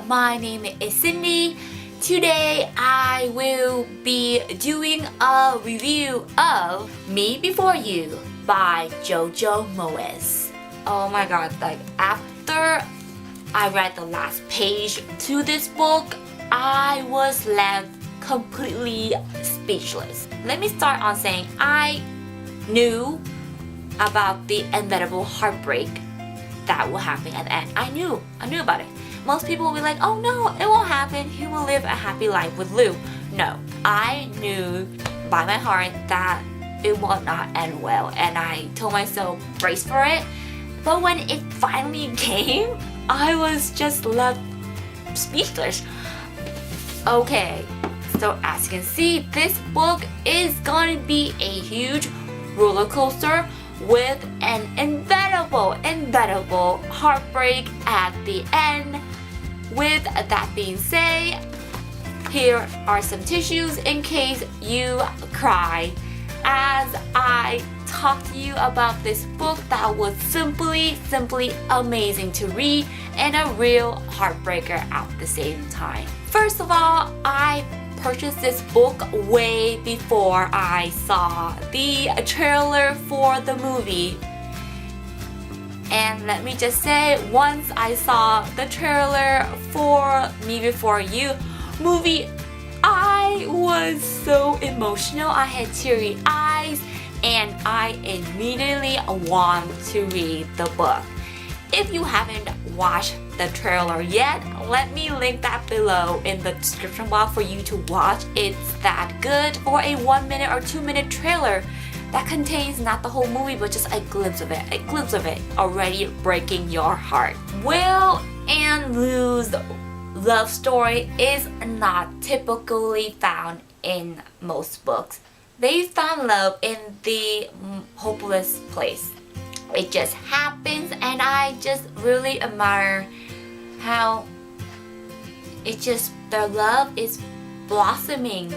my name is Cindy. Today I will be doing a review of Me Before You by Jojo Moyes. Oh my god, like after I read the last page to this book, I was left completely speechless. Let me start on saying I knew about the inevitable heartbreak that will happen at the end. I knew about it. Most people will be like, oh no, it won't happen. He will live a happy life with Lou. No, I knew by my heart that it will not end well, and I told myself, brace for it. But when it finally came, I was just left speechless. Okay, so as you can see, this book is gonna be a huge roller coaster with an inevitable heartbreak at the end. With that being said, here are some tissues in case you cry as I talk to you about this book that was simply amazing to read and a real heartbreaker at the same time. First of all, I purchased this book way before I saw the trailer for the movie. And let me just say, once I saw the trailer for Me Before You movie, I was so emotional. I had teary eyes and I immediately want to read the book. If you haven't watched the trailer yet, let me link that below in the description box for you to watch. It's that good for a 1 minute or 2 minute trailer that contains not the whole movie but just a glimpse of it already breaking your heart. Will and Lou's love story is not typically found in most books. They found love in the hopeless place. It just happens, and I just really admire how their love is blossoming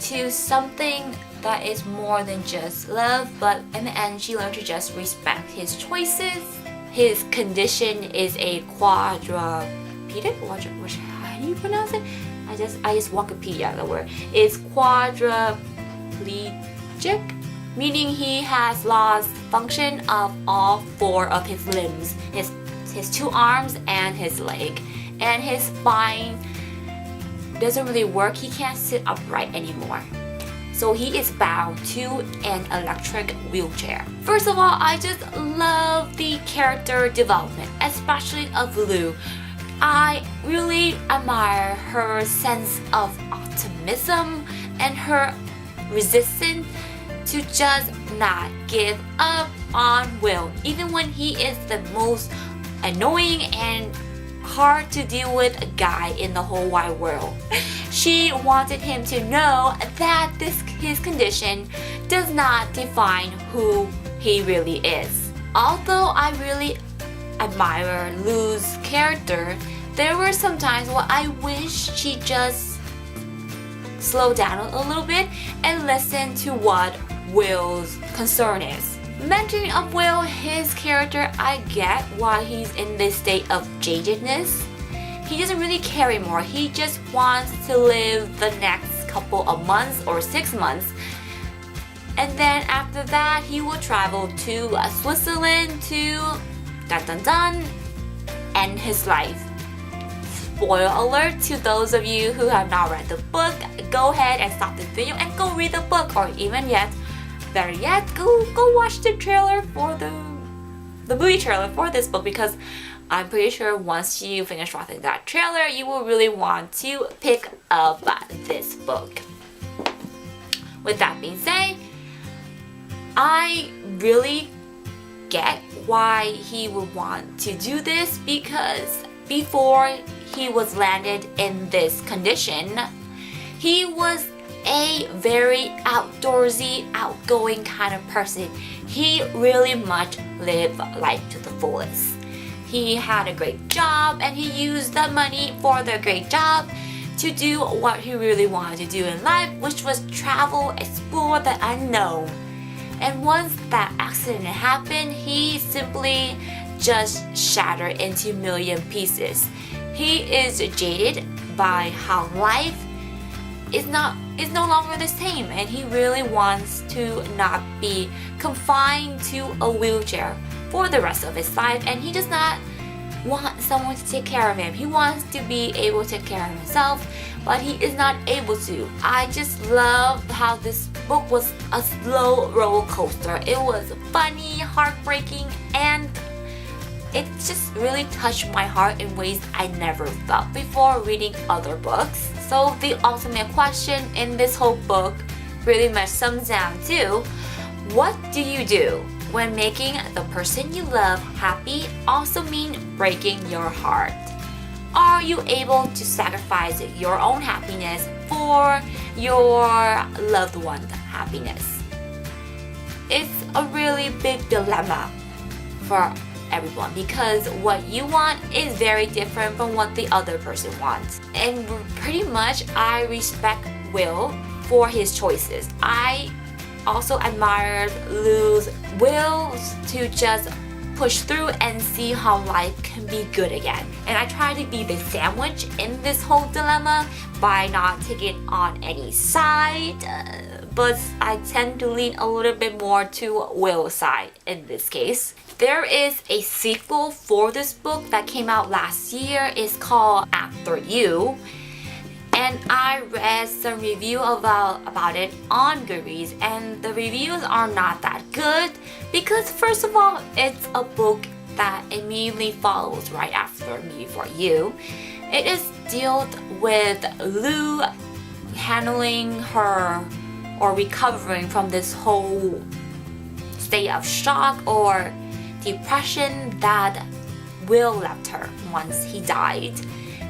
to something that is more than just love. But in the end, she learned to just respect his choices. His condition is a quadriplegic. How do you pronounce it? I just Wikipedia the word. It's quadriplegic, meaning he has lost function of all 4 of his limbs, his 2 arms and his leg, and his spine doesn't really work. He can't sit upright anymore, so he is bound to an electric wheelchair. First of all, I just love the character development, especially of Lou. I really admire her sense of optimism and her resistance to just not give up on Will, even when he is the most annoying and hard to deal with guy in the whole wide world. She wanted him to know that his condition does not define who he really is. Although I really admire Lou's character, there were some times where I wish she just slow down a little bit and listen to what Will's concern is. Mentioning of Will, his character, I get why he's in this state of jadedness. He doesn't really care anymore. He just wants to live the next couple of months or 6 months, and then after that he will travel to Switzerland to end his life. Spoiler alert to those of you who have not read the book, go ahead and stop the video and go read the book, or better yet, go watch the trailer for the movie trailer for this book, because I'm pretty sure once you finish watching that trailer, you will really want to pick up this book. With that being said, I really get why he would want to do this, because before he was landed in this condition, he was a very outdoorsy, outgoing kind of person. He really much lived life to the fullest. He had a great job, and he used the money for the great job to do what he really wanted to do in life, which was travel, explore the unknown. And once that accident happened, he simply just shattered into a million pieces. He is jaded by how life is no longer the same, and he really wants to not be confined to a wheelchair for the rest of his life, and he does not want someone to take care of him. He wants to be able to take care of himself, but he is not able to. I just love how this book was a slow roller coaster. It was funny, heartbreaking, and it just really touched my heart in ways I never felt before reading other books. So the ultimate question in this whole book really much sums down to, what do you do when making the person you love happy also mean breaking your heart? Are you able to sacrifice your own happiness for your loved one's happiness? It's a really big dilemma for everyone, because what you want is very different from what the other person wants. And pretty much I respect Will for his choices. I also admired Lou's will to just push through and see how life can be good again. And I try to be the sandwich in this whole dilemma by not taking on any side, but I tend to lean a little bit more to Will's side in this case. There is a sequel for this book that came out last year. It's called After You. And I read some review about it on Goodreads, and the reviews are not that good because, first of all, it's a book that immediately follows right after Me Before You. It is dealt with Lou handling her or recovering from this whole state of shock or depression that Will left her once he died.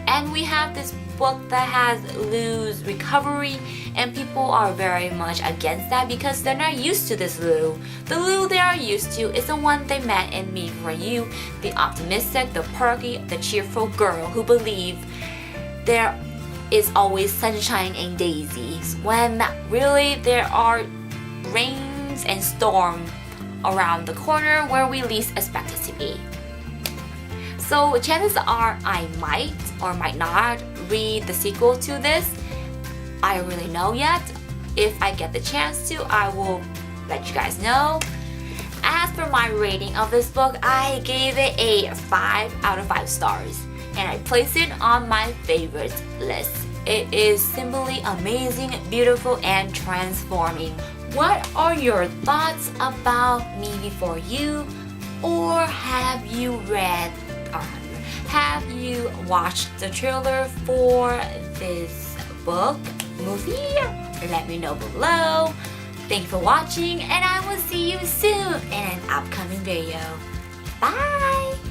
And we have this book that has Lou's recovery, and people are very much against that because they're not used to this Lou. The Lou they are used to is the one they met in Me Before You, the optimistic, the perky, the cheerful girl who believes there is always sunshine and daisies, when really there are rains and storms around the corner where we least expect it to be. So chances are I might or might not read the sequel to this. I don't really know yet. If I get the chance to, I will let you guys know. As for my rating of this book, I gave it a 5 out of 5 stars, and I placed it on my favorites list. It is simply amazing, beautiful, and transforming. What are your thoughts about Me Before You? Or have you read, or have you watched the trailer for this book, movie? Let me know below. Thank you for watching, and I will see you soon in an upcoming video. Bye!